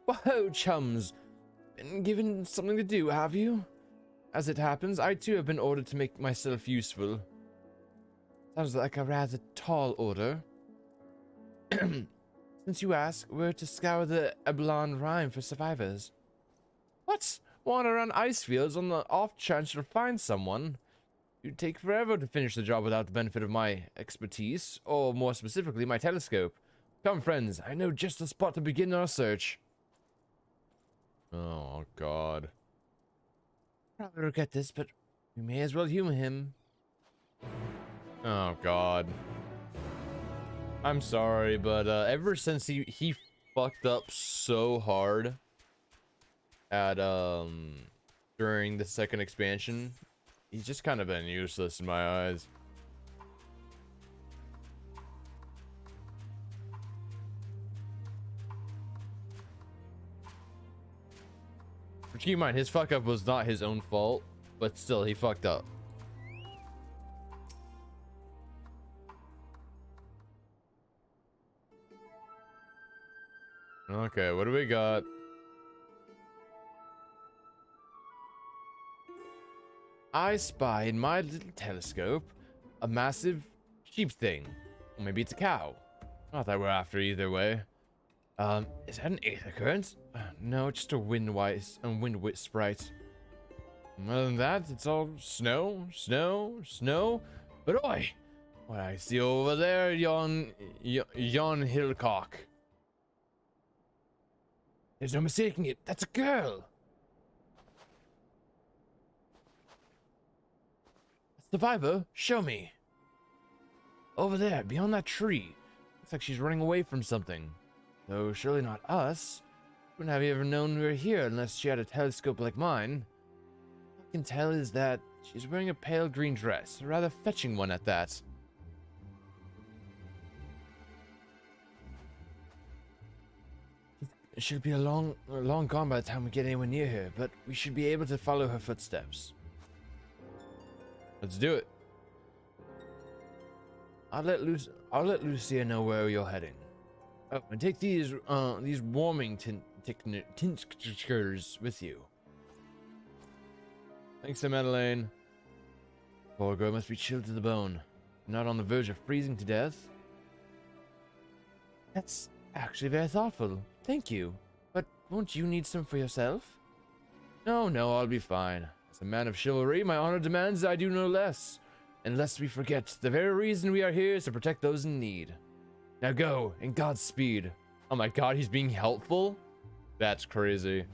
Whoa, chums. Been given something to do, have you? As it happens, I too have been ordered to make myself useful. Sounds like a rather tall order. Since you ask, we're to scour the Eblon Rime for survivors. What? Wander around ice fields on the off chance you'll find someone? You'd take forever to finish the job without the benefit of my expertise, or more specifically, my telescope. Come, friends, I know just the spot to begin our search. Oh, God. Probably regret this, but we may as well humor him. Oh, God. I'm sorry, but ever since he fucked up so hard at during the second expansion, he's just kind of been useless in my eyes. But keep in mind, his fuck up was not his own fault, but still, he fucked up. Okay, what do we got? I spy in my little telescope a massive sheep thing. Or maybe it's a cow. Not that we're after either way. Is that an aether current? No, just a wind wit sprite. Other than that, it's all snow. But oi! What I see over there, yon hillcock. There's no mistaking it. That's a girl. Survivor, show me. Over there, beyond that tree. Looks like she's running away from something. Though surely not us. Wouldn't have you ever known we were here unless she had a telescope like mine. All I can tell is that she's wearing a pale green dress, a rather fetching one at that. She'll be long gone by the time we get anywhere near her, but we should be able to follow her footsteps. Let's do it. I'll let Lucia know where you're heading. Oh, and take these warming tinctures with you. Thanks, Madeleine. Poor girl must be chilled to the bone. Not on the verge of freezing to death. That's actually very thoughtful. Thank you. But won't you need some for yourself? No, I'll be fine. As a man of chivalry, my honor demands I do no less. And lest we forget, the very reason we are here is to protect those in need. Now go, and Godspeed. Oh my god, he's being helpful? That's crazy.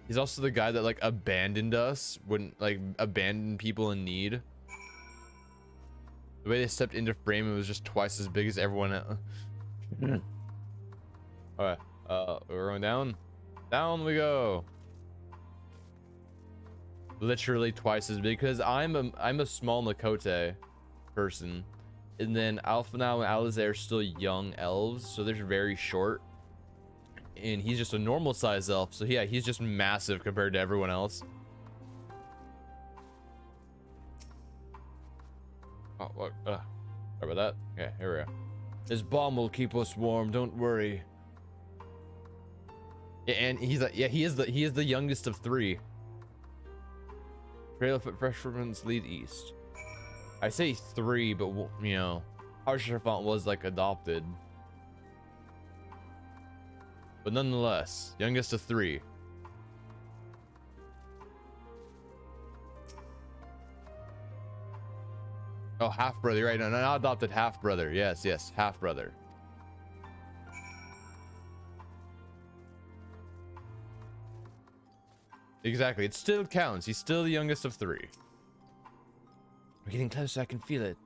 He's also the guy that, like, abandoned us. Wouldn't, like, abandon people in need. The way they stepped into frame, it was just twice as big as everyone else. Alright, we're going down. Down we go. Literally twice as big, because I'm a small Makote person, and then Alphanau and Alizair are still young elves, so they're very short, and he's just a normal size elf, so yeah, he's just massive compared to everyone else. Oh, what? Sorry about that. Okay, here we go. This bomb will keep us warm, don't worry. Yeah, and he is the youngest of three. Trail of freshmen's lead east. I say three, but you know, Harsherfont was like adopted. But nonetheless, youngest of three. Oh, half brother, right? No, not adopted, half brother. Yes, half brother. Exactly, it still counts. He's still the youngest of three. We're getting closer, I can feel it.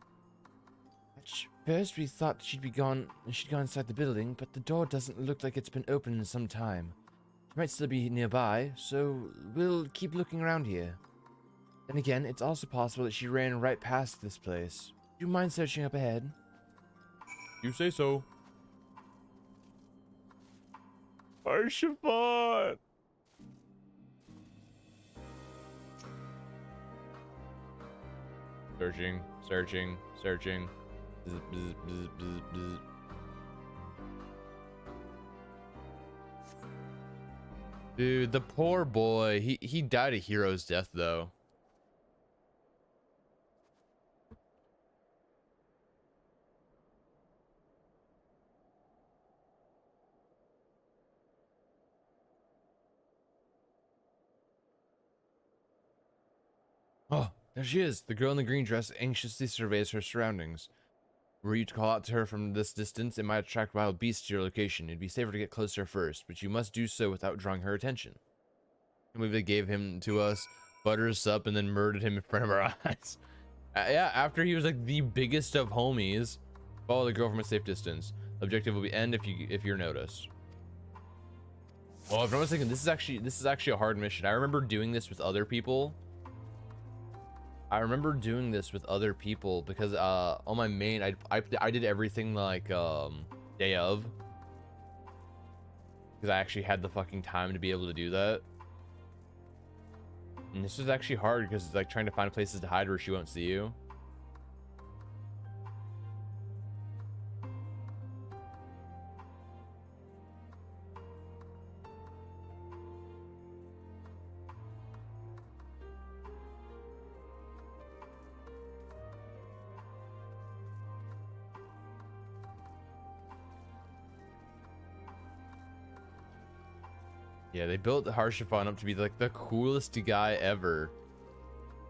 At first we thought she'd gone inside the building, but the door doesn't look like it's been open in some time. She might still be nearby, so we'll keep looking around here. Then again, it's also possible that she ran right past this place. Do you mind searching up ahead? You say so. Archibald! Searching. Bzz, bzz, bzz, bzz, bzz. Dude, the poor boy. He died a hero's death though. Oh, there she is. The girl in the green dress anxiously surveys her surroundings. Were you to call out to her from this distance, it might attract wild beasts to your location. It'd be safer to get closer first, but you must do so without drawing her attention. And we gave him to us, buttered us up, and then murdered him in front of our eyes. Yeah, after he was like the biggest of homies. Follow the girl from a safe distance. Objective will be end if you're noticed. Well, if I was thinking, this is actually a hard mission. I remember doing this with other people. Because on my main I did everything like day of, because I actually had the fucking time to be able to do that. And this was actually hard because it's like trying to find places to hide where she won't see you. Yeah, they built Harshaphon up to be like the coolest guy ever,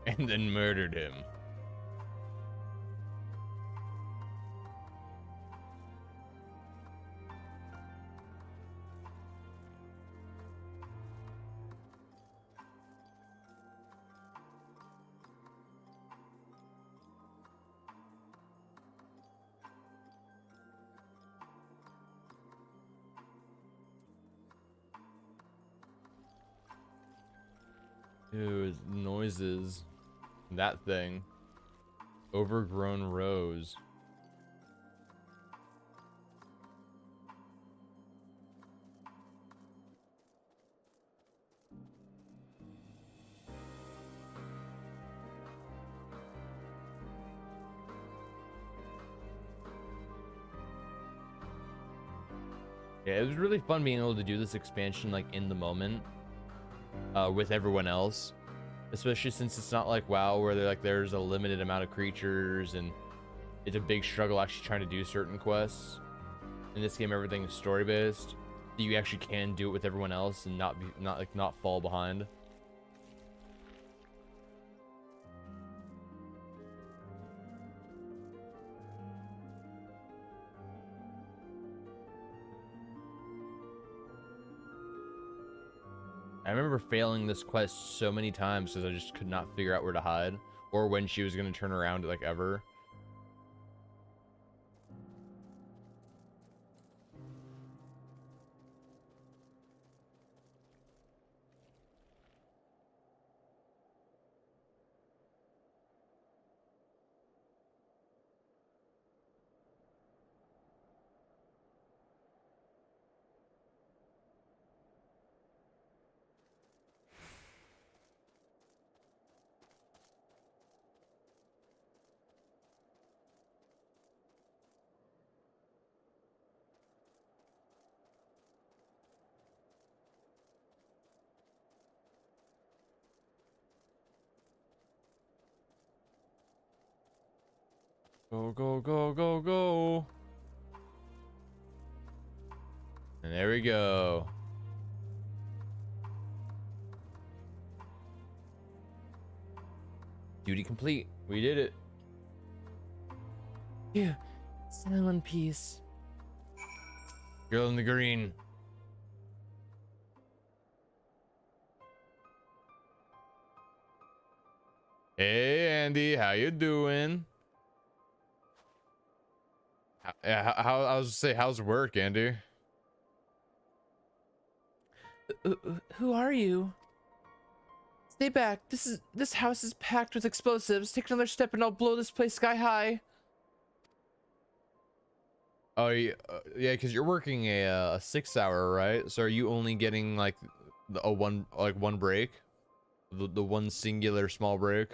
and then murdered him. Dude, noises. That thing. Overgrown rose. Yeah, it was really fun being able to do this expansion like in the moment with everyone else, especially since it's not like WoW where there's a limited amount of creatures and it's a big struggle actually trying to do certain quests. In this game, everything is story based. You actually can do it with everyone else and not fall behind. I remember failing this quest so many times because I just could not figure out where to hide or when she was going to turn around like ever. Go, go, go, go, go. And there we go. Duty complete. We did it. Phew. Still in one piece. Girl in the green. Hey, Andy. How you doing? How I was gonna say, how's work, Andy? Who are you? Stay back. This house is packed with explosives. Take another step and I'll blow this place sky high. Oh yeah, because you're working a 6 hour, right? So are you only getting like one break, the one singular small break?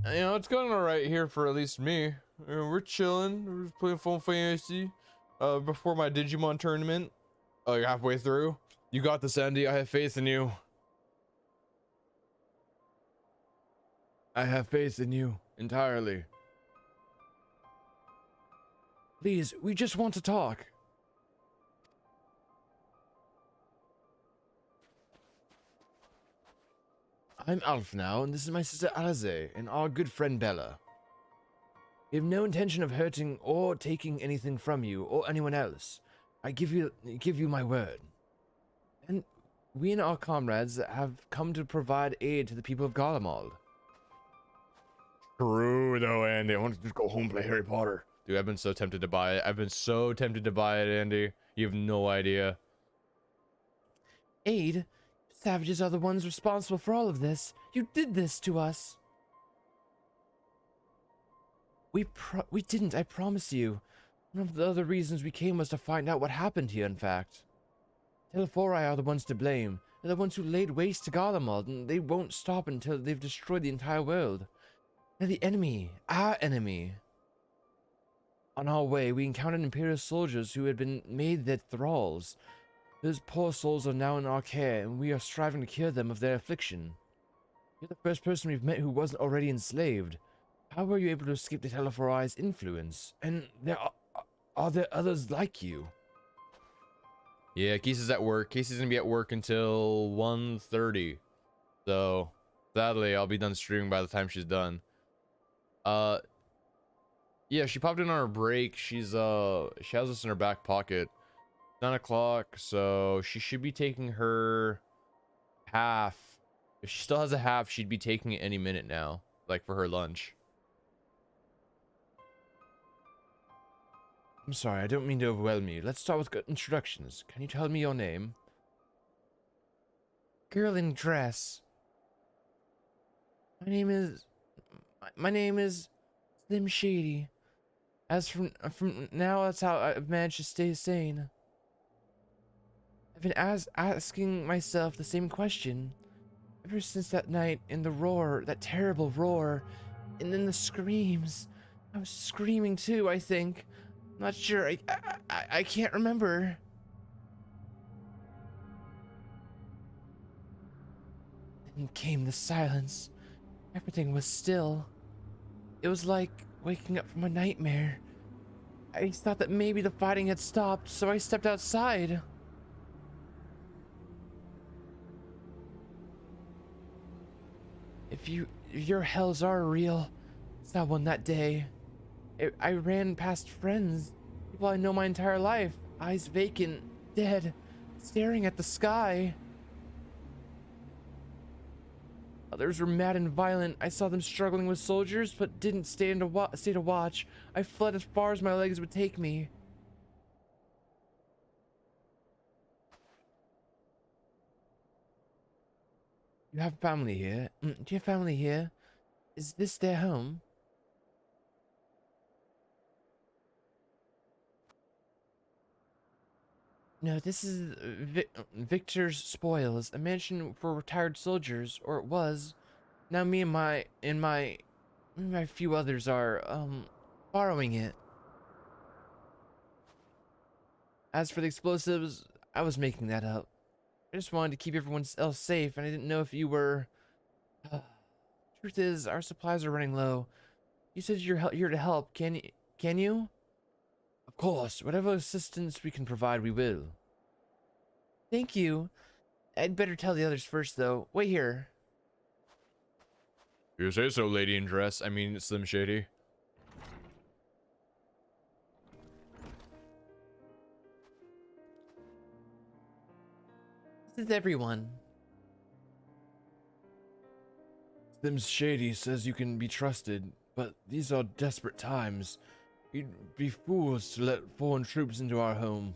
It's going all right here for at least me. We're chilling. We're just playing Final Fantasy before my Digimon tournament. Oh, you're halfway through? You got this, Andy. I have faith in you. I have faith in you entirely. Please, we just want to talk. I'm Alf now, and this is my sister Alize, and our good friend Bella. We have no intention of hurting or taking anything from you or anyone else. I give you my word. And we and our comrades have come to provide aid to the people of Garlemald. True though, Andy. I want to just go home and play Harry Potter. Dude, I've been so tempted to buy it. I've been so tempted to buy it, Andy. You have no idea. Aid? Savages are the ones responsible for all of this. You did this to us. We didn't, I promise you. One of the other reasons we came was to find out what happened here, in fact. Telefori are the ones to blame. They're the ones who laid waste to Garlemald, and they won't stop until they've destroyed the entire world. They're the enemy. Our enemy. On our way, we encountered Imperial soldiers who had been made their thralls. Those poor souls are now in our care, and we are striving to cure them of their affliction. You're the first person we've met who wasn't already enslaved. How were you able to escape the Telefori's influence? And are there others like you? Yeah, Casey's at work. Casey's gonna be at work until 1:30. So, sadly, I'll be done streaming by the time she's done. Yeah, she popped in on her break. She has this in her back pocket. 9 o'clock, so she should be taking her half. If she still has a half, she'd be taking it any minute now, like for her lunch. I'm sorry, I don't mean to overwhelm you. Let's start with good introductions. Can you tell me your name? Girl in dress. My name is Slim Shady. As from now, that's how I've managed to stay sane. I've been asking myself the same question ever since that night in the roar, that terrible roar, and then the screams. I was screaming too, I think. Not sure. I can't remember. Then came the silence. Everything was still. It was like waking up from a nightmare. I thought that maybe the fighting had stopped, so I stepped outside. If your hells are real, saw one that day. I ran past friends, people I know my entire life, eyes vacant, dead, staring at the sky. Others were mad and violent. I saw them struggling with soldiers, but didn't stay to watch. I fled as far as my legs would take me. You have family here? Do you have family here? Is this their home? No, this is Victor's Spoils, a mansion for retired soldiers, or it was. Now me and my few others are borrowing it. As for the explosives, I was making that up. I just wanted to keep everyone else safe, and I didn't know if you were. Truth is, our supplies are running low. You said you're here to help. Can you? Of course, whatever assistance we can provide, we will. Thank you. I'd better tell the others first, though. Wait here. You say so, lady in dress. I mean, Slim Shady. This is everyone. Slim Shady says you can be trusted, but these are desperate times. We'd be fools to let foreign troops into our home.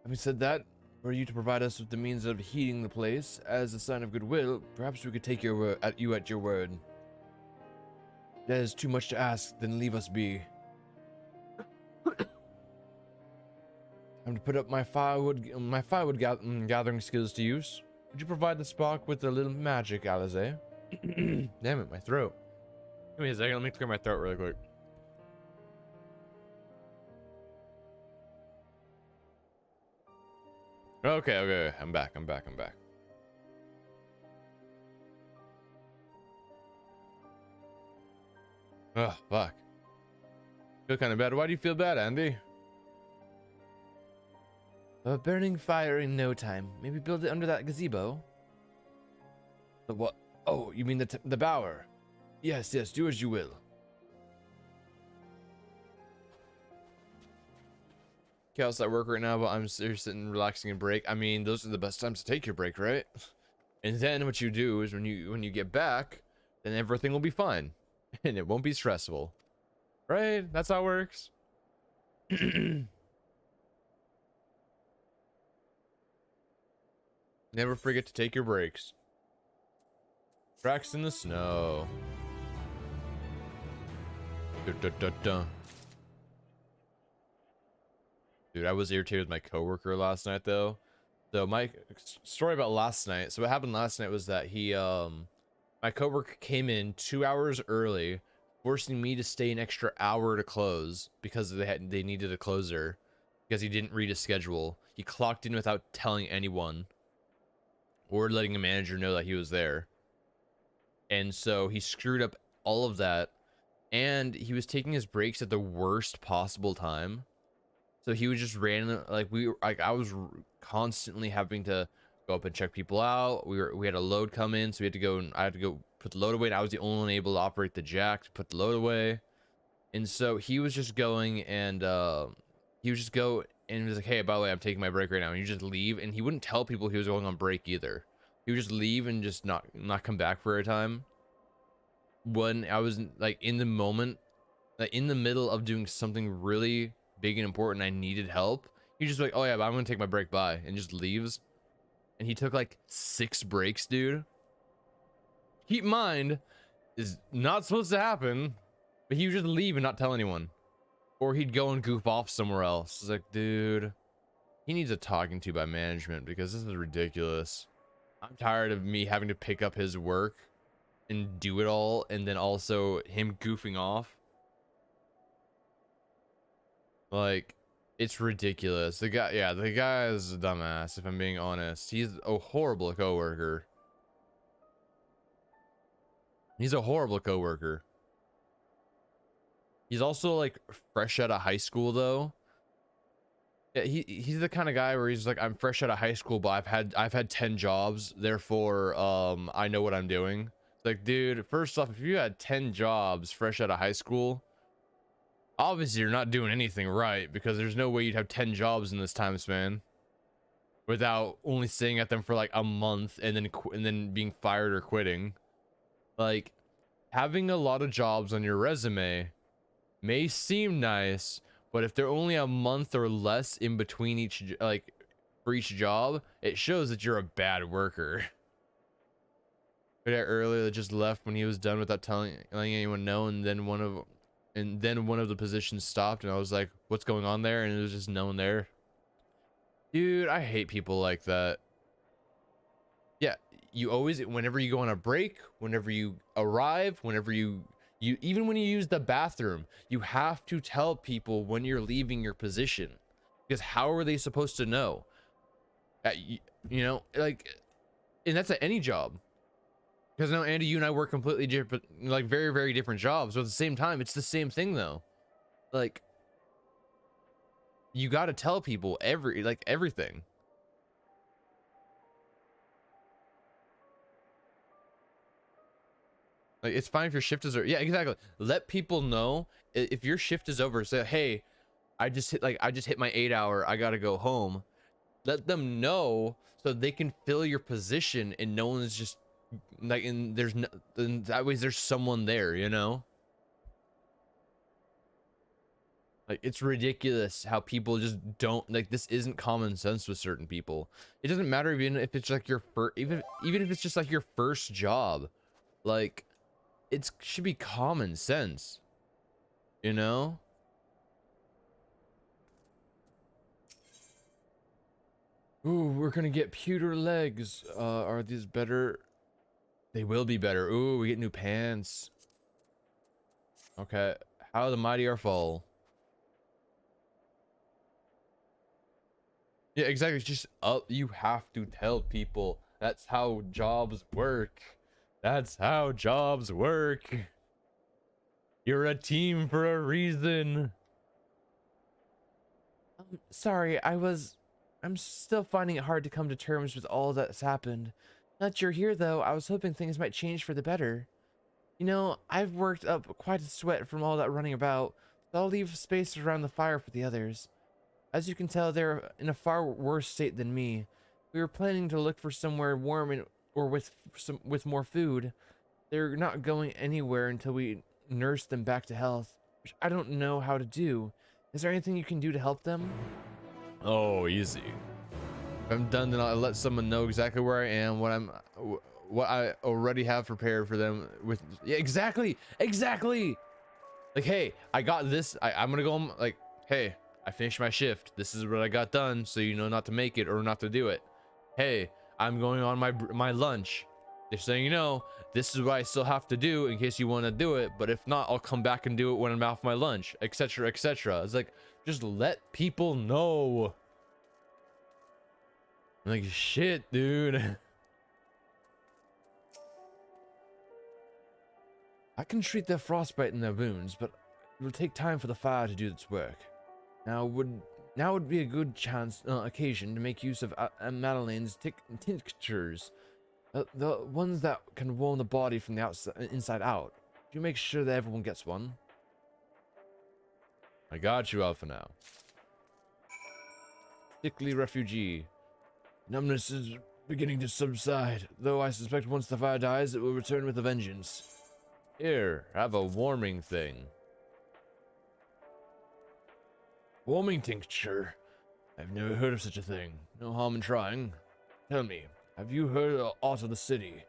Having said that, were you to provide us with the means of heating the place as a sign of goodwill, perhaps we could take you at your word. If that is too much to ask, then leave us be. Time to put up my firewood gathering skills to use. Would you provide the spark with a little magic, Alize? Damn it, my throat. Give me a second, let me clear my throat really quick. Okay, okay, I'm back. I'm back. I'm back. Oh, fuck. Feel kind of bad. Why do you feel bad, Andy? A burning fire in no time. Maybe build it under that gazebo. The what? Oh, you mean the bower? Yes, yes, do as you will. Chaos at work right now, but I'm sitting relaxing and break. I mean, those are the best times to take your break, right? And then what you do is when you get back, then everything will be fine, and it won't be stressful, right? That's how it works. Never forget to take your breaks. Tracks in the snow. Dun, dun, dun, dun. Dude, I was irritated with my coworker last night though. So my story about last night. So what happened last night was that my coworker came in 2 hours early, forcing me to stay an extra hour to close because they needed a closer because he didn't read his schedule. He clocked in without telling anyone or letting a manager know that he was there. And so he screwed up all of that, and he was taking his breaks at the worst possible time. So he was just random, like I was constantly having to go up and check people out. We had a load come in, so we had to go, and I had to go put the load away, and I was the only one able to operate the jack to put the load away. And so he was just going, and he would just go and was like, hey, by the way, I'm taking my break right now. And you just leave, and he wouldn't tell people he was going on break either. He would just leave and just not come back for a time. When I was like in the moment, like in the middle of doing something really big and important, I needed help. He just like, oh yeah, but I'm gonna take my break, bye, and just leaves. And he took like 6 breaks, dude. Keep in mind, is not supposed to happen, but he would just leave and not tell anyone, or he'd go and goof off somewhere else. It's like, dude, he needs a talking to by management because this is ridiculous. I'm tired of me having to pick up his work and do it all, and then also him goofing off. Like, it's ridiculous. The guy is a dumbass, if I'm being honest. He's a horrible coworker. He's a horrible coworker. He's also like fresh out of high school though. Yeah, he's the kind of guy where he's like, I'm fresh out of high school, but I've had 10 jobs, therefore I know what I'm doing. It's like, dude, first off, if you had 10 jobs fresh out of high school, obviously you're not doing anything right, because there's no way you'd have 10 jobs in this time span without only staying at them for like a month and then being fired or quitting. Like, having a lot of jobs on your resume may seem nice, but if they're only a month or less in between each, like for each job, it shows that you're a bad worker. But earlier that just left when he was done without letting anyone know, and then one of the positions stopped, and I was like, what's going on there? And it was just no one there. Dude, I hate people like that. Yeah, you always, whenever you go on a break, whenever you arrive, whenever you even when you use the bathroom, you have to tell people when you're leaving your position, because how are they supposed to know? You know, like, and that's at any job. Because now, Andy, you and I work completely different, like very, very different jobs, but at the same time, it's the same thing though. Like, you got to tell people everything. Like, it's fine if your shift is over. Yeah, exactly. Let people know if your shift is over. Say, hey, I just hit my 8 hour. I gotta go home. Let them know so they can fill your position, and no one's just like, and there's no, and that way there's someone there, you know. Like, it's ridiculous how people just don't, like, this isn't common sense with certain people. It doesn't matter even if it's like your first, even if it's just like your first job, like, it should be common sense, you know. Ooh, we're gonna get pewter legs. Are these better? They will be better. Ooh, we get new pants. Okay, how the mighty are full. Yeah, exactly. It's just you have to tell people. That's how jobs work. That's how jobs work. You're a team for a reason. Sorry, I'm still finding it hard to come to terms with all that's happened. Now that you're here, though, I was hoping things might change for the better. You know, I've worked up quite a sweat from all that running about, so I'll leave space around the fire for the others. As you can tell, they're in a far worse state than me. We were planning to look for somewhere warm or with more food. They're not going anywhere until we nurse them back to health, which I don't know how to do. Is there anything you can do to help them? Oh, easy. If I'm done, then I'll let someone know exactly where I am, what I already have prepared for them. With yeah, exactly. Like, hey, I got this. I'm gonna go home. Like, hey, I finished my shift. This is what I got done, so you know not to make it or not to do it. Hey, I'm going on my lunch. Just saying, you know, this is what I still have to do in case you want to do it. But if not, I'll come back and do it when I'm off my lunch, etc., etc. It's like, just let people know. Like, shit, dude. I can treat their frostbite in their wounds, but it will take time for the fire to do its work. Now would be a good occasion to make use of Madelaine's tinctures, the ones that can warm the body from the inside out. You make sure that everyone gets one. I got you, Alpha now. Sickly refugee. Numbness is beginning to subside, though I suspect once the fire dies, it will return with a vengeance. Here, have a warming thing. Warming tincture? I've never heard of such a thing. No harm in trying. Tell me, have you heard aught of the city?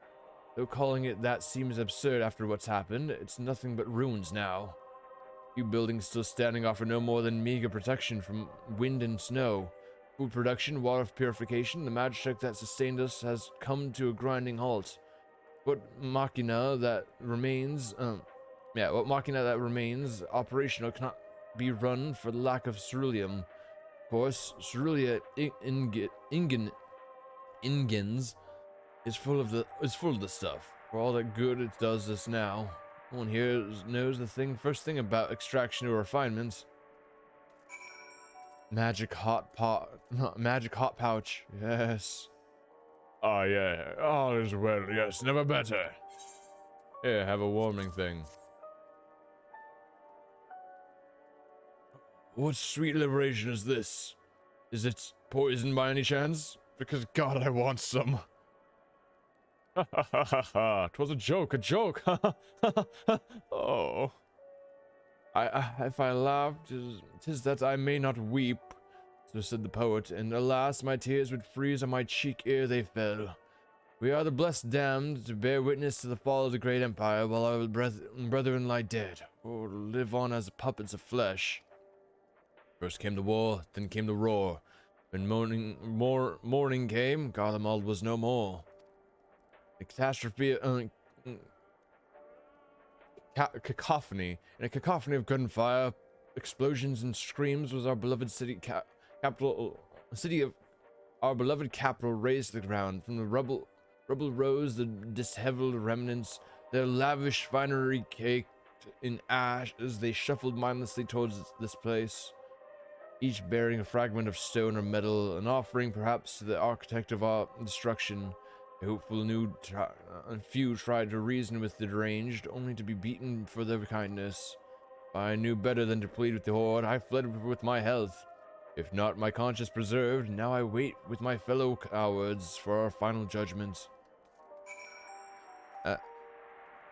Though calling it that seems absurd after what's happened, it's nothing but ruins now. Few buildings still standing offer no more than meager protection from wind and snow. Food production, water purification, the magic that sustained us has come to a grinding halt. What machina that remains operational cannot be run for lack of ceruleum. Of course, cerulean ingens is full of the stuff. For all that good it does us now, no one here knows the first thing about extraction or refinement. Magic hot pouch. Yes. Oh yeah, all is well. Yes, never better. Here, have a warming thing. What sweet liberation is this? Is it poison by any chance? Because God, I want some. Ha ha ha ha ha! 'Twas a joke, a joke. Ha ha ha ha! Oh. If I laugh, 'tis that I may not weep. So said the poet, and alas, my tears would freeze on my cheek ere they fell. We are the blessed damned to bear witness to the fall of the great empire, while our brethren lie dead, or live on as puppets of flesh. First came the war, then came the roar. When morning came, Garlemald was no more. The catastrophe, cacophony. In a cacophony of gunfire, explosions and screams was our beloved city of our beloved capital razed to the ground. From the rubble rose the disheveled remnants, their lavish finery caked in ash as they shuffled mindlessly towards this place, each bearing a fragment of stone or metal, an offering perhaps to the architect of our destruction. A hopeful few tried to reason with the deranged, only to be beaten for their kindness. I knew better than to plead with the horde. I fled with my health. If not my conscience preserved, now I wait with my fellow cowards for our final judgment. I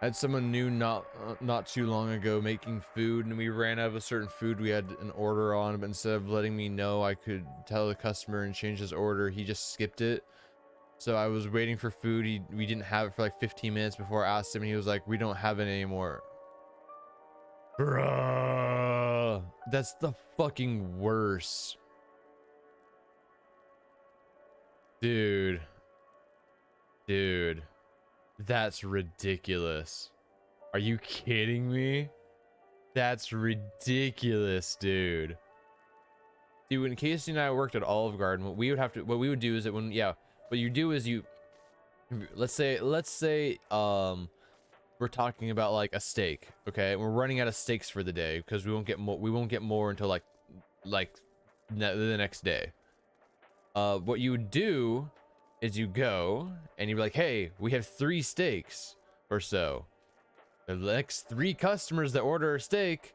had someone new not too long ago making food, and we ran out of a certain food we had an order on, but instead of letting me know I could tell the customer and change his order, he just skipped it. So I was waiting for food. We didn't have it for like 15 minutes before I asked him, and he was like, "We don't have it anymore." Bruh, that's the fucking worst. Dude, that's ridiculous. Are you kidding me? That's ridiculous, dude. Dude, when Casey and I worked at Olive Garden, what we would do is that what you do is let's say we're talking about like a steak, okay? We're running out of steaks for the day because we won't get more until the next day. What you would do is you go and you'd be like, hey, we have 3 steaks or so. The next 3 customers that order a steak,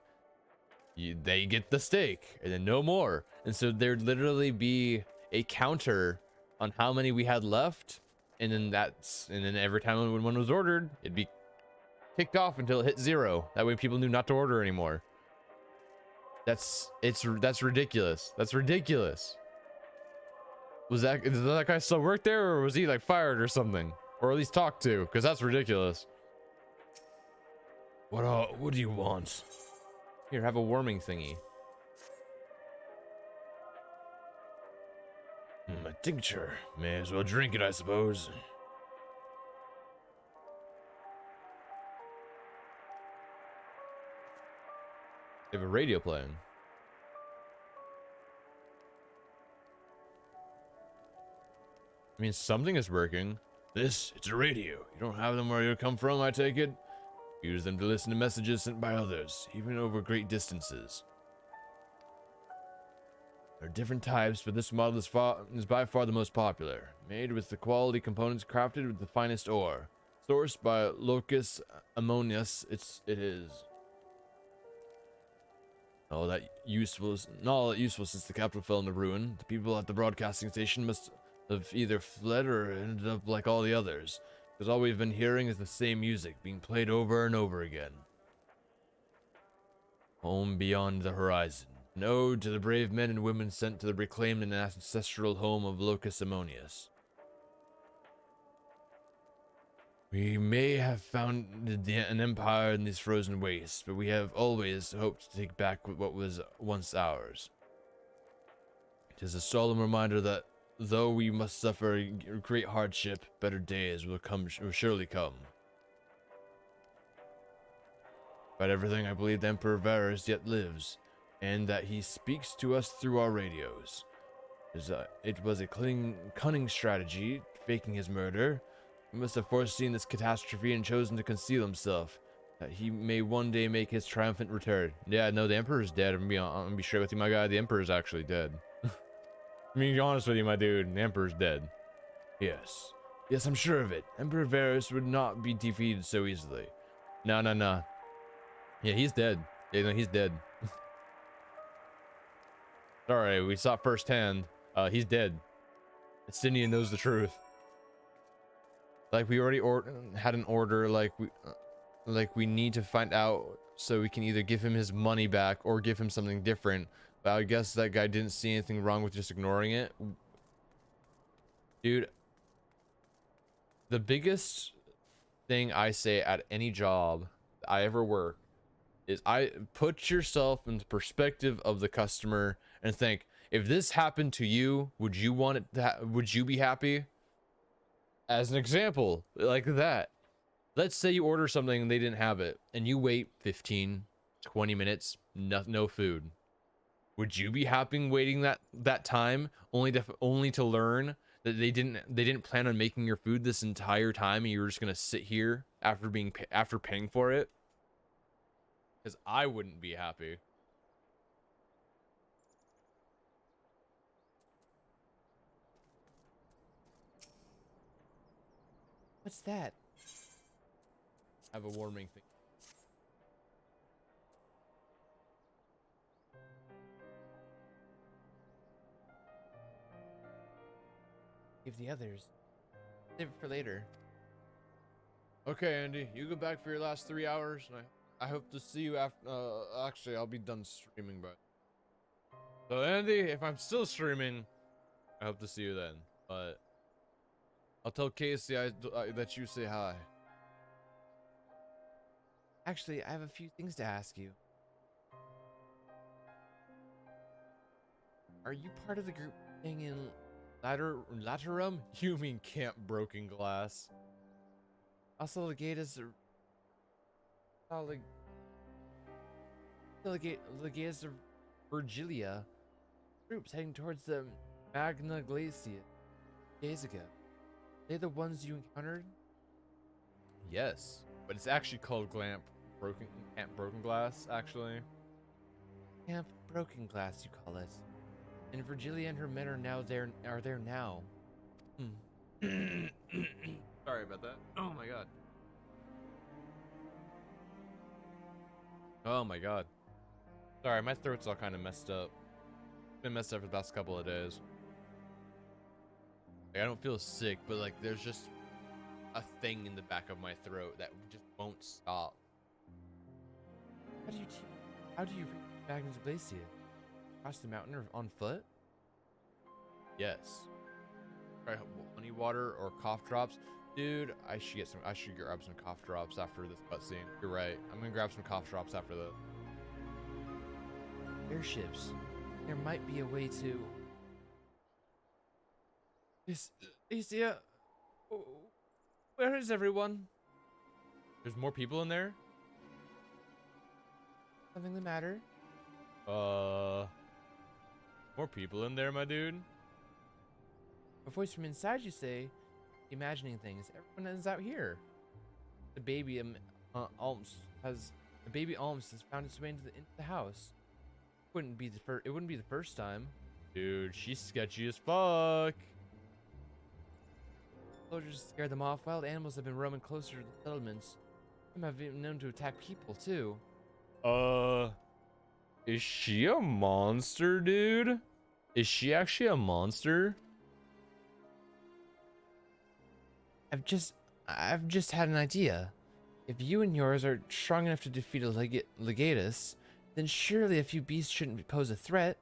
they get the steak and then no more. And so there'd literally be a counter on how many we had left, and then every time when one was ordered, it'd be ticked off until it hit 0. That way people knew not to order anymore. That's ridiculous. That's ridiculous. Does that guy still work there, or was he like fired or something, or at least talked to? Because that's ridiculous. What do you want? Here, have a warming thingy. A tincture. May as well drink it, I suppose. They have a radio playing. I mean, something is working. It's a radio. You don't have them where you come from, I take it? Use them to listen to messages sent by others, even over great distances. There are different types, but this model is by far the most popular. Made with the quality components crafted with the finest ore. Sourced by Locus Ammonius, it is. All that useful since the capital fell into ruin. The people at the broadcasting station must have either fled or ended up like all the others, because all we've been hearing is the same music being played over and over again. Home beyond the horizon. An ode to the brave men and women sent to the reclaimed and ancestral home of Locus Ammonius. We may have founded an empire in these frozen wastes, but we have always hoped to take back what was once ours. It is a solemn reminder that though we must suffer great hardship, better days will surely come. But everything, I believe the Emperor Varus yet lives, and that he speaks to us through our radios. It was a cunning strategy, faking his murder. He must have foreseen this catastrophe and chosen to conceal himself, that he may one day make his triumphant return. Yeah, no, the Emperor's dead. I'm gonna be straight with you, my guy. The Emperor's actually dead. I mean, to be honest with you, my dude, the Emperor's dead. Yes. Yes, I'm sure of it. Emperor Varus would not be defeated so easily. No. Yeah, he's dead. Yeah, no, he's dead. Alright, we saw firsthand. He's dead. Estinian knows the truth. Like, we already had an order, like we need to find out so we can either give him his money back or give him something different. But I guess that guy didn't see anything wrong with just ignoring it. Dude, the biggest thing I say at any job I ever work is I put yourself in the perspective of the customer and think, if this happened to you, would you want it would you be happy? As an example, like that. Let's say you order something and they didn't have it, and you wait 15, 20 minutes, no food. Would you be happy waiting that time only to learn that they didn't plan on making your food this entire time and you were just gonna sit here after paying for it? Because I wouldn't be happy. What's that? I have a warming thing. Give the others. Save it for later. Okay, Andy, you go back for your last 3 hours, and I hope to see you after. Actually, I'll be done streaming, but. So, Andy, if I'm still streaming, I hope to see you then. But I'll tell Casey that you say hi. Actually, I have a few things to ask you. Are you part of the group thing in Laterum? You mean Camp Broken Glass? also Legatus Legatus of Virgilia? Troops heading towards the Magna Glacier days ago. They the ones you encountered? Yes, but it's actually called Camp Broken Glass, actually. Camp Broken Glass, you call it. And Virgilia and her men are there now. Sorry about that. Oh my god. Oh my god. Sorry, my throat's all kind of messed up. It's been messed up for the past couple of days. Like, I don't feel sick, but like there's just a thing in the back of my throat that just won't stop. How do you reach Magnus Glacier? Across the mountain or on foot? Yes. Try honey water or cough drops. Dude, I should grab some cough drops after this cutscene. You're right. I'm gonna grab some cough drops after this. Airships. There might be a way to... Isia... Where is everyone? There's more people in there? Something the matter? More people in there, my dude? A voice from inside, you say? Imagining things. Everyone is out here. The baby Alms has found its way into the house. It wouldn't be the first time. Dude, she's sketchy as fuck. Soldiers scared them off. Wild animals have been roaming closer to the settlements. Some have been known to attack people too. Is she a monster, dude? Is she actually a monster? I've just had an idea. If you and yours are strong enough to defeat a legatus, then surely a few beasts shouldn't pose a threat.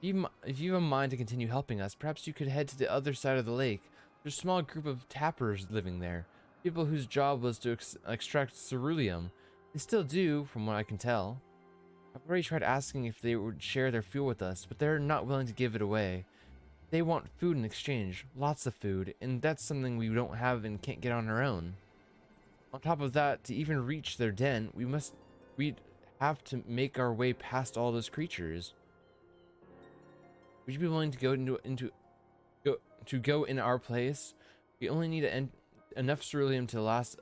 If you have a mind to continue helping us, perhaps you could head to the other side of the lake. There's a small group of tappers living there. People whose job was to extract ceruleum. They still do, from what I can tell. I've already tried asking if they would share their fuel with us, but they're not willing to give it away. They want food in exchange, lots of food, and that's something we don't have and can't get on our own. On top of that, to even reach their den, we'd have to make our way past all those creatures. Would you be willing to go in our place? We only need enough ceruleum to last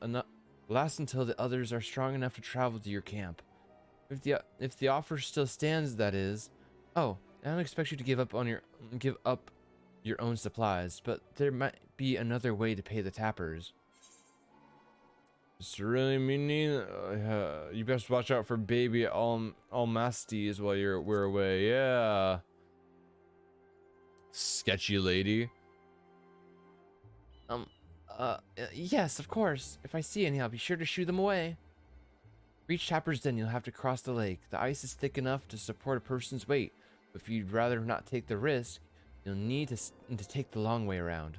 until the others are strong enough to travel to your camp. If the offer still stands, that is. Oh, I don't expect you to give up your own supplies, but there might be another way to pay the tappers. Ceruleum, you best watch out for baby Almasties while we're away. Yeah. Sketchy lady. Yes, of course. If I see any, I'll be sure to shoo them away. Reach Tapper's Den, you'll have to cross the lake. The ice is thick enough to support a person's weight, but if you'd rather not take the risk, you'll need to take the long way around.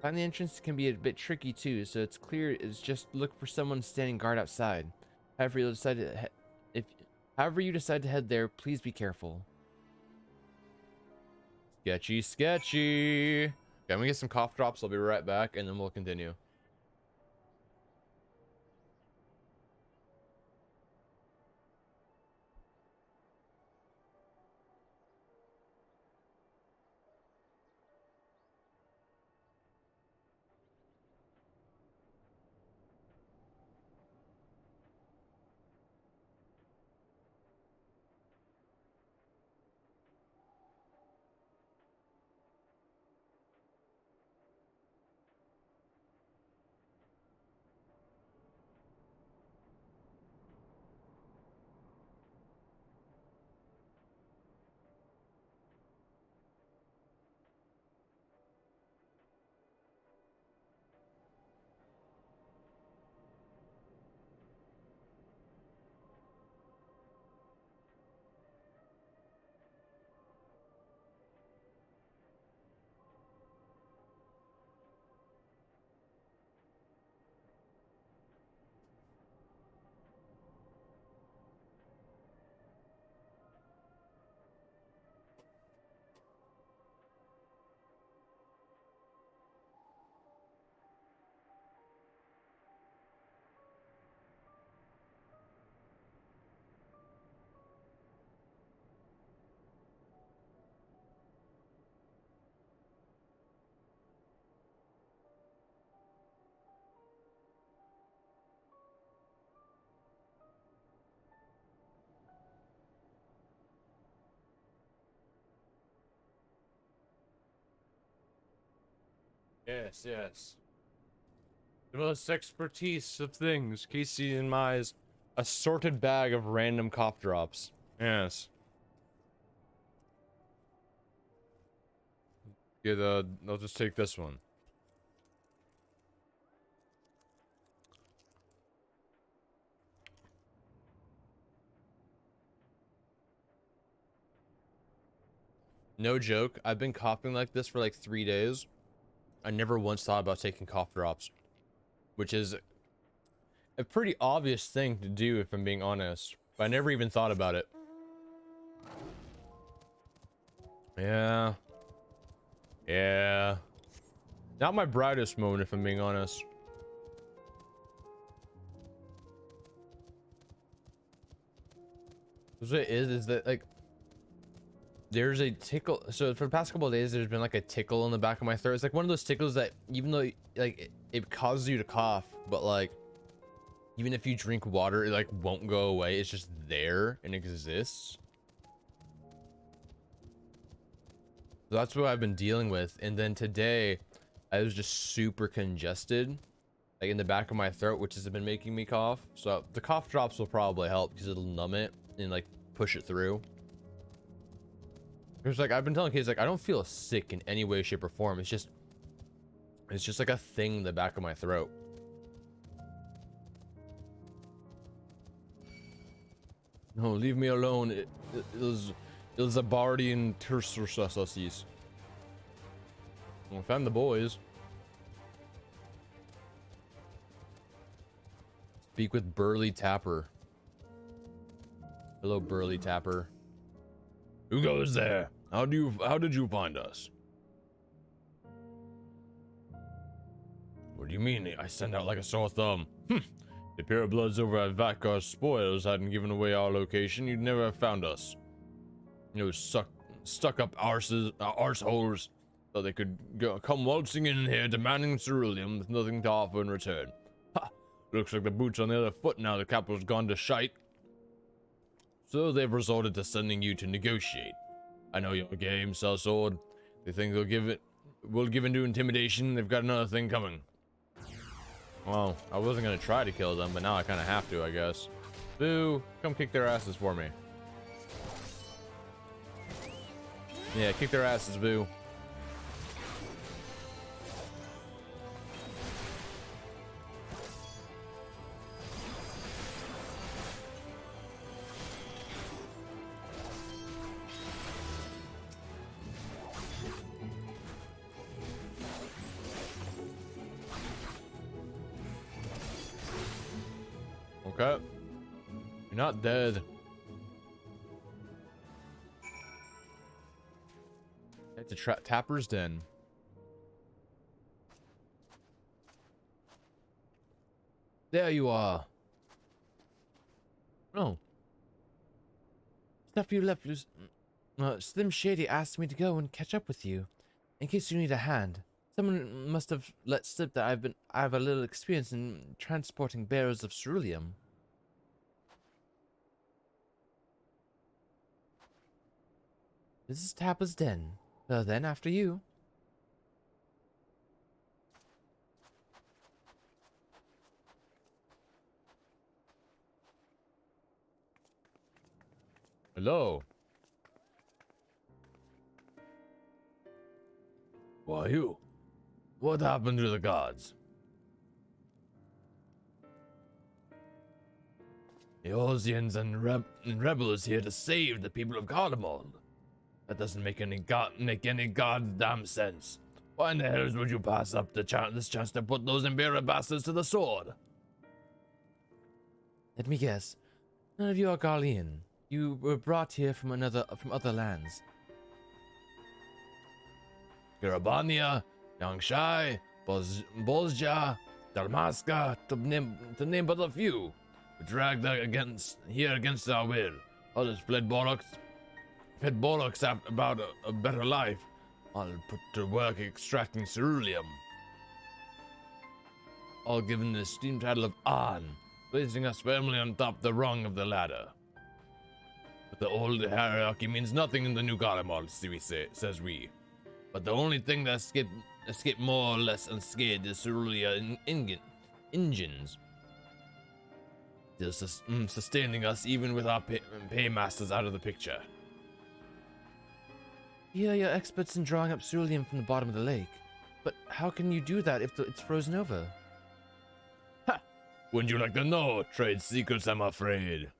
Finding the entrance can be a bit tricky too, so it's clear is just look for someone standing guard outside. However you decide to head there, please be careful. Sketchy, sketchy. Okay, I'm gonna get some cough drops. I'll be right back, and then we'll continue. Yes, yes. The most expertise of things. Casey and Mai's assorted bag of random cough drops. Yes. Get I'll just take this one. No joke, I've been coughing like this for like 3 days. I never once thought about taking cough drops, which is a pretty obvious thing to do if I'm being honest, but I never even thought about it. Yeah. Yeah. Not my brightest moment if I'm being honest. What it is that like there's a tickle. So for the past couple of days there's been like a tickle in the back of my throat. It's like one of those tickles that even though like it causes you to cough, but like even if you drink water it like won't go away. It's just there and exists. So that's what I've been dealing with. And then today I was just super congested like in the back of my throat, which has been making me cough. So the cough drops will probably help because it'll numb it and like push it through. It's like I've been telling kids like I don't feel sick in any way, shape, or form. It's just like a thing in the back of my throat. No, leave me alone. It was a Bardian Tersus. Well, found the boys. Speak with Burly Tapper. Hello, Burly Tapper. Who goes there? How did you find us? What do you mean? I send out like a sore thumb. The purebloods over at Vatkar's spoils hadn't given away our location, you'd never have found us. You know, stuck up arseholes so they could come waltzing in here demanding ceruleum with nothing to offer in return. Ha! Looks like the boot's on the other foot now the capital's gone to shite. So they've resorted to sending you to negotiate. I know your game, sellsword. They think we'll give in to intimidation. They've got another thing coming. Well, I wasn't gonna try to kill them, but now I kind of have to, I guess. Boo! Come kick their asses for me. Yeah, kick their asses, Boo. Okay. You're not dead. It's a Tapper's Den. There you are. Oh. Stuff you left loose. Slim Shady asked me to go and catch up with you, in case you need a hand. Someone must have let slip that I have a little experience in transporting bearers of ceruleum. This is Tapper's Den. Well then, after you. Hello. Why you? What happened to the gods? The Orsians and rebels here to save the people of Garlemald. That doesn't make any goddamn sense. Why in the hells would you pass up this chance to put those Imperial bastards to the sword? Let me guess. None of you are Garlean. You were brought here from other lands. Garabania, Yangshai, Bozja, Dalmaska, to name but a few. We dragged here against our will. Others fled Bollocks about a better life. I'll put to work extracting ceruleum. All given the esteemed title of An, placing us firmly on top the rung of the ladder. But the old hierarchy means nothing in the new Garlemald, says we. But the only thing that escaped more or less unscathed the Cerulean engines. Still sustaining us even with our paymasters out of the picture. Yeah, you're experts in drawing up ceruleum from the bottom of the lake. But how can you do that if it's frozen over? Ha! Wouldn't you like to know? Trade secrets, I'm afraid.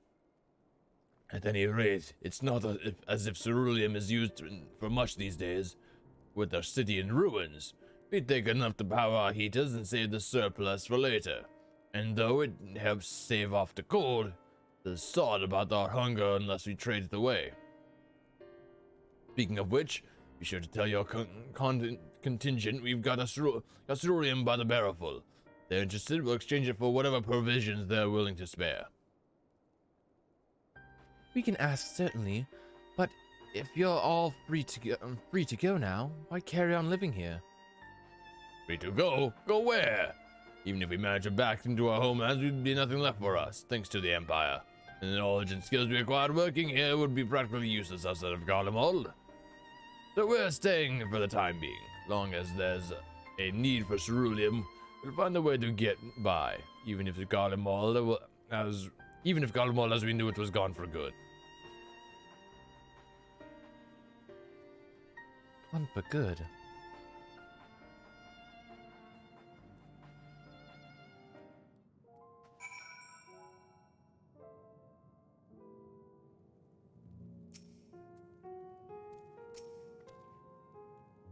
At any rate, it's not as if ceruleum is used for much these days. With our city in ruins, we take enough to power our heaters and save the surplus for later. And though it helps save off the cold, there's thought about our hunger unless we trade it away. Speaking of which, be sure to tell your contingent we've got ceruleum by the barrelful. If they're interested, we'll exchange it for whatever provisions they're willing to spare. We can ask, certainly, but if you're all free to go now, why carry on living here? Free to go? Go where? Even if we manage to back into our homelands, there'd be nothing left for us, thanks to the Empire. And the knowledge and skills we acquired working here would be practically useless outside of Garlemald. So we're staying for the time being. Long as there's a need for ceruleum, we'll find a way to get by, even if Garlemald as we knew it was gone for good. Gone for good.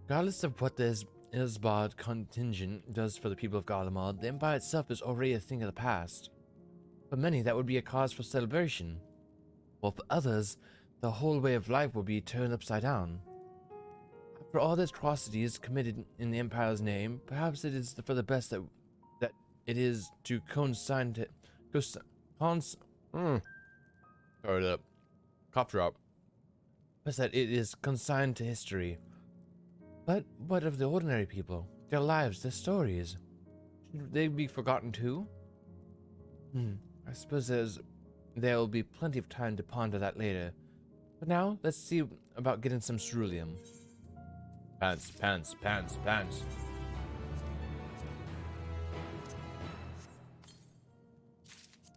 Regardless of what the Isbad contingent does for the people of Garlemald, the Empire itself is already a thing of the past. For many, that would be a cause for celebration. While for others, the whole way of life will be turned upside down. After all the atrocities committed in the Empire's name, perhaps it is for the best that it is to consign to... Sorry, the cough drop. Perhaps that it is consigned to history. But what of the ordinary people? Their lives, their stories? Should they be forgotten too? I suppose there will be plenty of time to ponder that later. But now, let's see about getting some ceruleum. Pants, pants, pants, pants.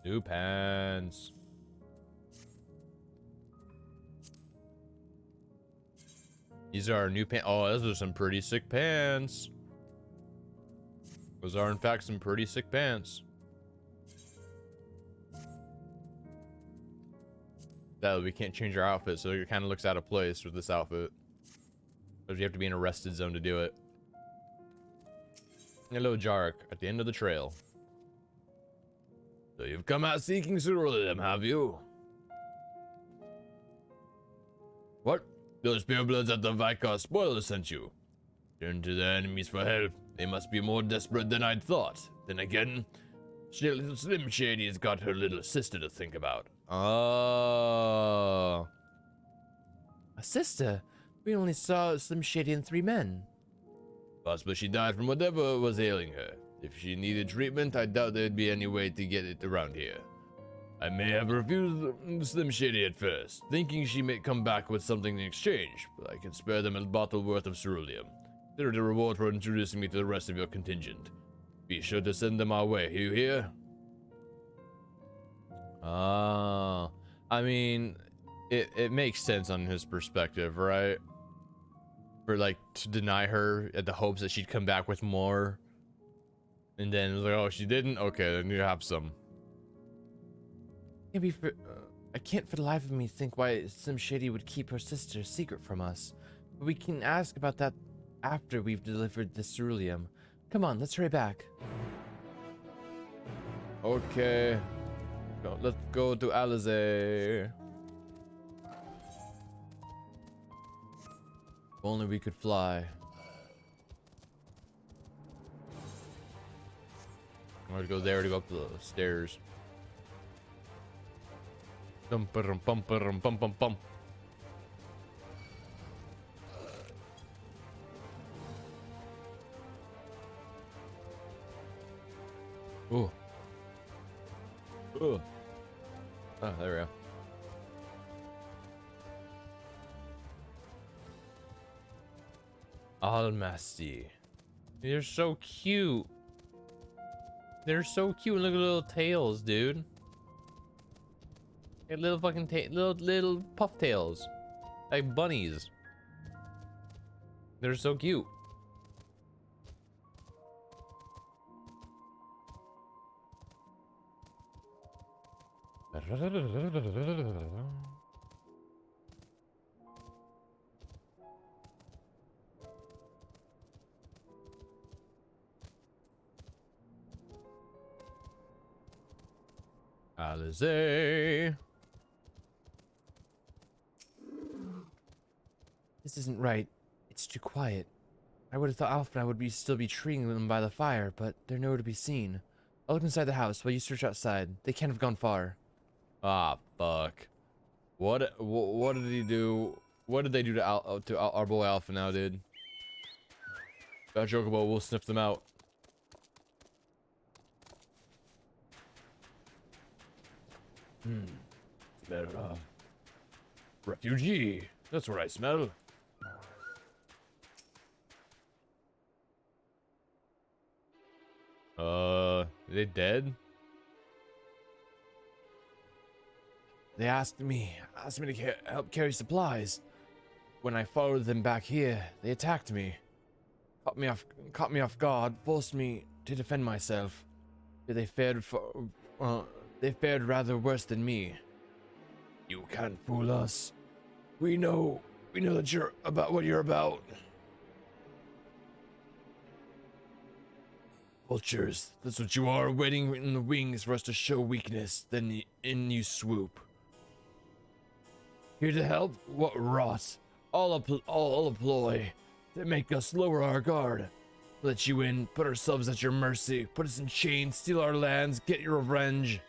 New pants. These are our new pants. Oh, those are some pretty sick pants. Those are, in fact, some pretty sick pants. That we can't change our outfit, so it kind of looks out of place with this outfit. Because you have to be in a rested zone to do it. Hello, Jarek, at the end of the trail. So you've come out seeking ceruleum, have you? What? Those purebloods at the Vicar spoiler sent you. Turn to their enemies for help. They must be more desperate than I'd thought. Then again, Slim Shady's got her little sister to think about. Oh. A sister? We only saw Slim Shady and 3 men. Possibly she died from whatever was ailing her. If she needed treatment, I doubt there'd be any way to get it around here. I may have refused Slim Shady at first, thinking she may come back with something in exchange, but I can spare them a bottle worth of ceruleum. Consider it a reward for introducing me to the rest of your contingent. Be sure to send them our way, you hear? I mean, it makes sense on his perspective, right? For, like, to deny her at the hopes that she'd come back with more. And then, like, oh, she didn't? Okay, then you have some. I can't for the life of me think why Slim Shady would keep her sister's secret from us. But we can ask about that after we've delivered the ceruleum. Come on, let's hurry back. Okay. Let's go to Alizé. If only we could fly. I'm gonna go there to go up the stairs. Dum bum bum bum bum bum bum. Ooh. Ooh. Oh, there we go. Almasty. They're so cute. They're so cute. Look at the little tails, dude. They have little fucking little puff tails, like bunnies. They're so cute. Alizé. This isn't right. It's too quiet. I would have thought Alpha and I would still be treating them by the fire, but they're nowhere to be seen. I'll look inside the house while you search outside. They can't have gone far. Ah, fuck. What did he do? What did they do to our boy Alpha now, dude? That Chocobo, we'll sniff them out. Smell refugee. That's what I smell. Are they dead? They asked me to help carry supplies. When I followed them back here, they attacked me. Caught me off guard, forced me to defend myself. They fared rather worse than me. You can't fool us. We know that you're about what you're about. Vultures, that's what you are, waiting in the wings for us to show weakness, then in you swoop. Here to help? What rot. All a ploy to make us lower our guard. Let you in, put ourselves at your mercy, put us in chains, steal our lands, get your revenge.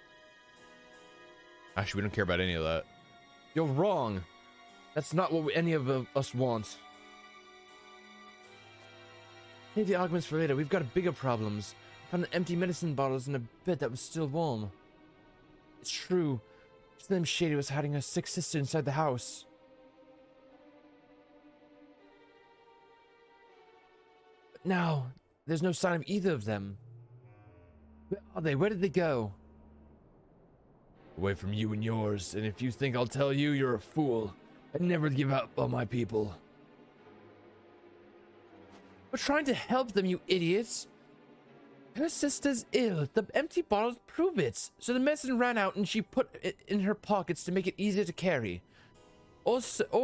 Actually, we don't care about any of that. You're wrong. That's not what any of us want. Save the arguments for later. We've got bigger problems. I found empty medicine bottles in a bed that was still warm. It's true. Slim Shady was hiding her sick sister inside the house. But now, there's no sign of either of them. Where are they? Where did they go? Away from you and yours, and if you think I'll tell you, you're a fool. I'd never give up on my people. We're trying to help them, you idiots. Her sister's ill. The empty bottles prove it. So the medicine ran out and she put it in her pockets to make it easier to carry. Or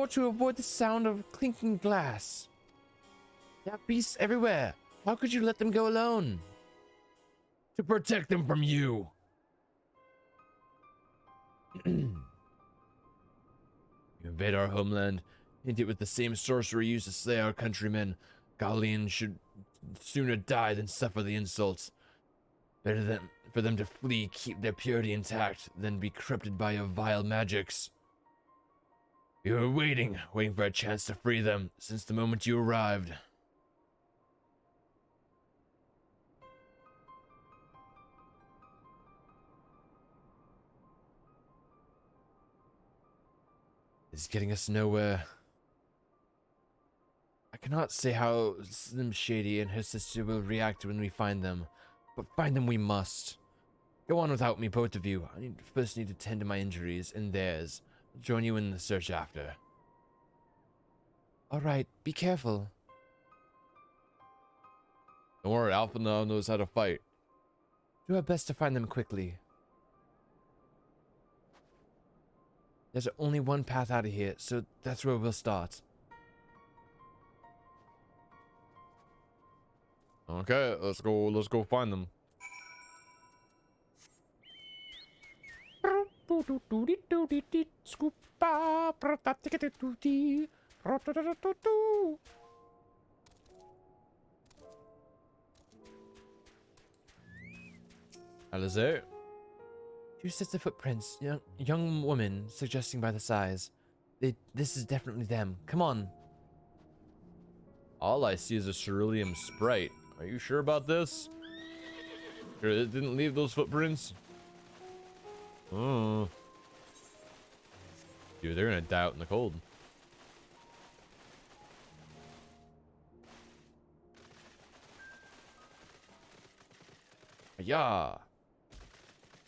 to avoid the sound of clinking glass. There are beasts everywhere. How could you let them go alone? To protect them from you. You invade our homeland, hint it with the same sorcery used to slay our countrymen. Gallians should sooner die than suffer the insults. Better for them to flee, keep their purity intact, than be corrupted by your vile magics. We were waiting for a chance to free them since the moment you arrived. It's getting us nowhere. I cannot say how Slim Shady and her sister will react when we find them, but find them we must. Go on without me, both of you. I first need to tend to my injuries and theirs. I'll join you in the search after. Alright, be careful. Don't worry, Alpha now knows how to fight. Do our best to find them quickly. There's only one path out of here, so that's where we'll start. Okay, let's go find them. Alizé. 2 sets of footprints, young woman, suggesting by the size. This is definitely them. Come on. All I see is a cerulean sprite. Are you sure about this? Sure it didn't leave those footprints? Oh. Dude, they're gonna die out in the cold. Yeah.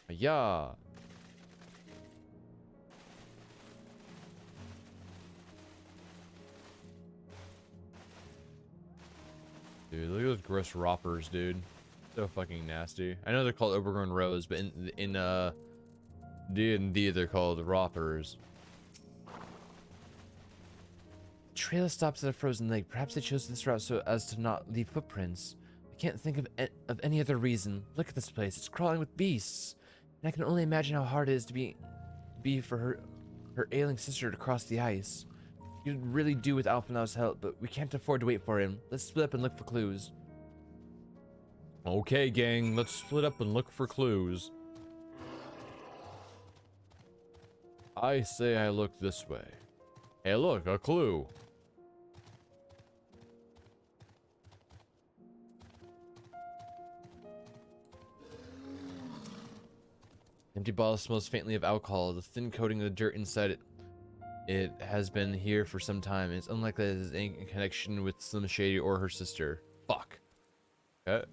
Yeah. Dude, look at those gross roppers, dude. So fucking nasty. I know they're called overgrown rose, but in D&D they're called roppers. Trail stops at a frozen lake. Perhaps they chose this route so as to not leave footprints. I can't think of any other reason. Look at this place. It's crawling with beasts. And I can only imagine how hard it is to be for her ailing sister to cross the ice. You'd really do with Alphanau's help, but we can't afford to wait for him. Let's split up and look for clues. Okay, gang, let's split up and look for clues. I say I look this way. Hey, look, a clue. Empty bottle smells faintly of alcohol. The thin coating of the dirt inside it has been here for some time. It's unlikely that it has any connection with Slim Shady or her sister. Fuck. Okay.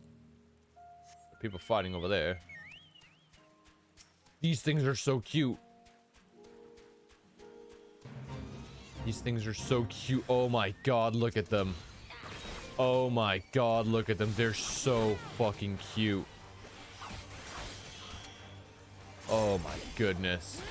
People fighting over there. These things are so cute. These things are so cute. Oh my god, look at them. Oh my god, look at them. They're so fucking cute. Oh my goodness.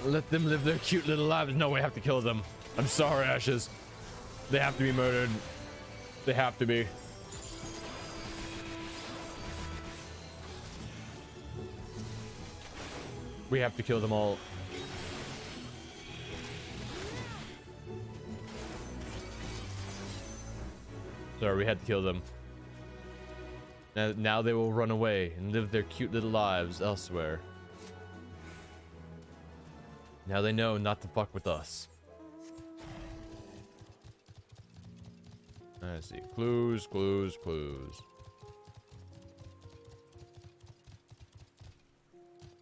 Let them live their cute little lives. No, we have to kill them. I'm sorry, Ashes. They have to be murdered. They have to be. We have to kill them all. Sorry, we had to kill them. Now they will run away and live their cute little lives elsewhere. Now they know not to fuck with us. Let's see. Clues, clues, clues.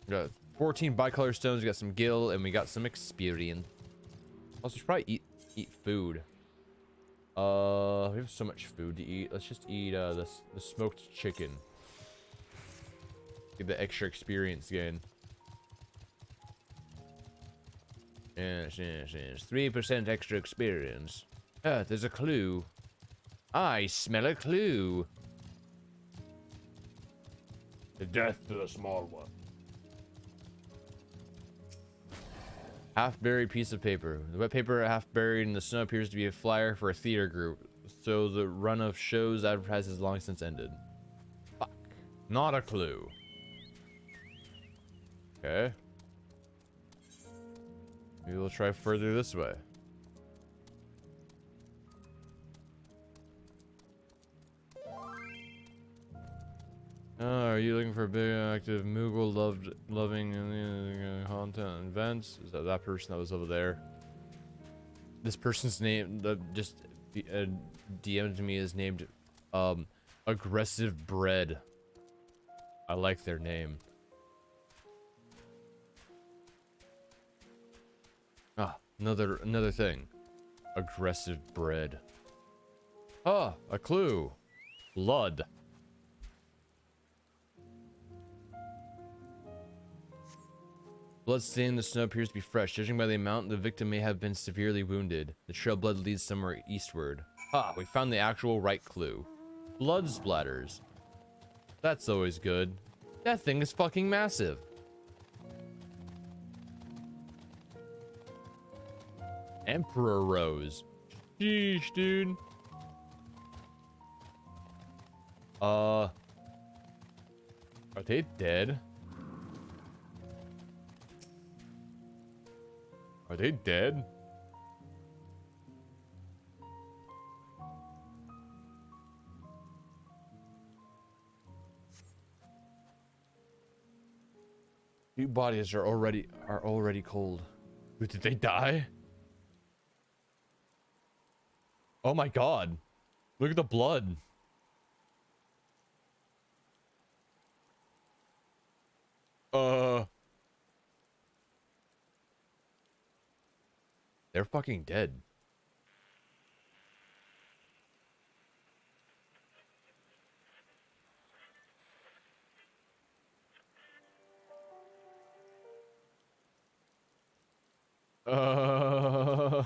We got 14 bicolor stones, we got some gil, and we got some experience. Also, we should probably eat food. We have so much food to eat. Let's just eat the smoked chicken. Get the extra experience gain. Yes, yes, yes. 3% extra experience. Ah, there's a clue. I smell a clue. The death to the small one. Half-buried piece of paper. The wet paper half buried in the snow appears to be a flyer for a theater group. So the run of shows advertised has long since ended. Fuck. Not a clue. Okay. Maybe we'll try further this way. Oh, are you looking for a big active Moogle loving content events? Is that person that was over there? This person's name just DM'd me is named Aggressive Bread. I like their name. Ah, another thing. Aggressive Bread. Ah, a clue. Blood. Blood stained in the snow appears to be fresh. Judging by the amount, the victim may have been severely wounded. The trail of blood leads somewhere eastward. Ah, we found the actual right clue. Blood splatters. That's always good. That thing is fucking massive. Emperor Rose. Sheesh, dude. Are they dead? Are they dead? Two bodies are already cold. Did they die? Oh my god. Look at the blood. They're fucking dead. Uh.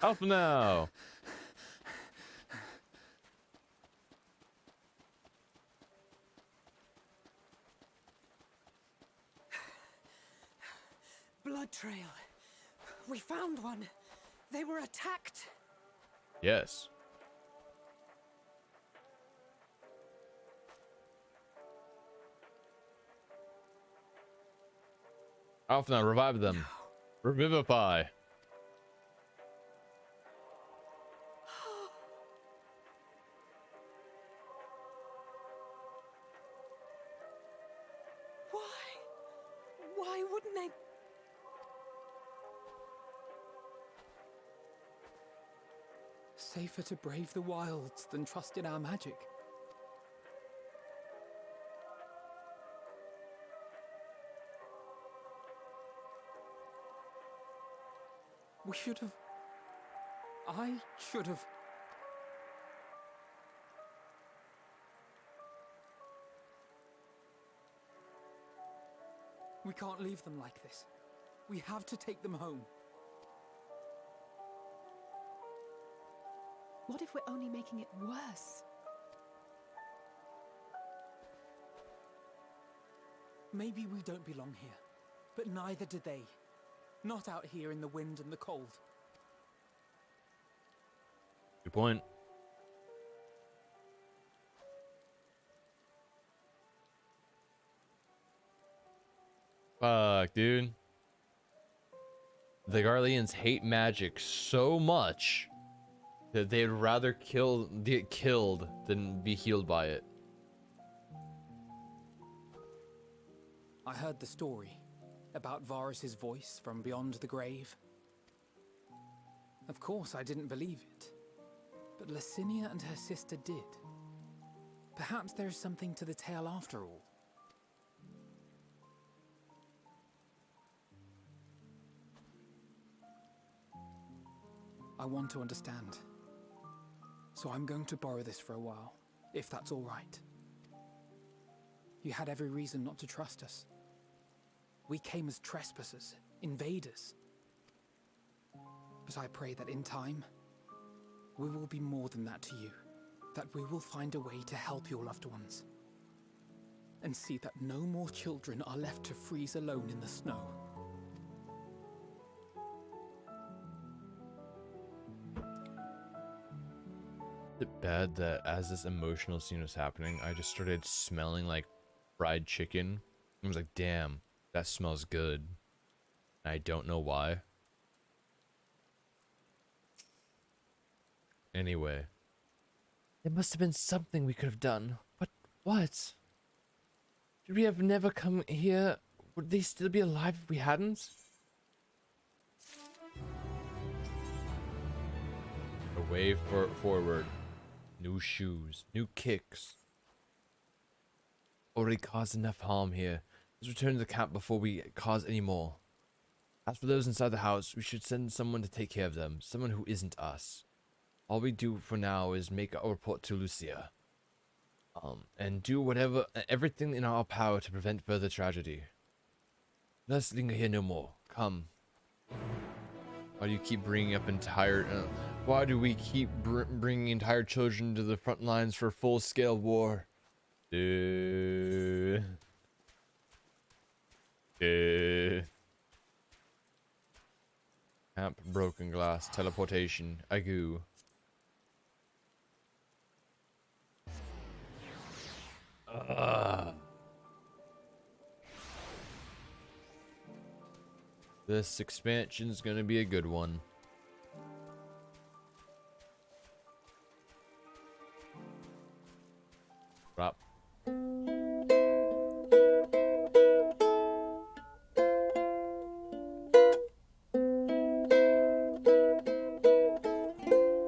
Alpha now. Blood trail. We found one. They were attacked. Yes. Alpha now, revive them. Revivify. Why wouldn't they? Safer to brave the wilds than trust in our magic. We should have... I should have... We can't leave them like this. We have to take them home. What if we're only making it worse? Maybe we don't belong here, but neither do they. Not out here in the wind and the cold. Good point. Fuck, dude. The Garleans hate magic so much that they'd rather get killed than be healed by it. I heard the story about Varus's voice from beyond the grave. Of course, I didn't believe it, but Licinia and her sister did. Perhaps there's something to the tale after all. I want to understand, so I'm going to borrow this for a while, if that's all right. You had every reason not to trust us. We came as trespassers, invaders. But I pray that in time, we will be more than that to you. That we will find a way to help your loved ones. And see that no more children are left to freeze alone in the snow. Is it bad that as this emotional scene was happening, I just started smelling like fried chicken? I was like, damn, that smells good. And I don't know why. Anyway. There must have been something we could have done. But what? Should we have never come here? Would they still be alive if we hadn't? Away forward. New shoes. New kicks. Already caused enough harm here. Let's return to the camp before we cause any more. As for those inside the house, we should send someone to take care of them. Someone who isn't us. All we do for now is make a report to Lucia. And do everything in our power to prevent further tragedy. Let us linger here no more. Come. Why do you keep bringing up why do we keep bringing entire children to the front lines for full-scale war? Camp broken glass teleportation. Agoo. This expansion's gonna be a good one. Drop.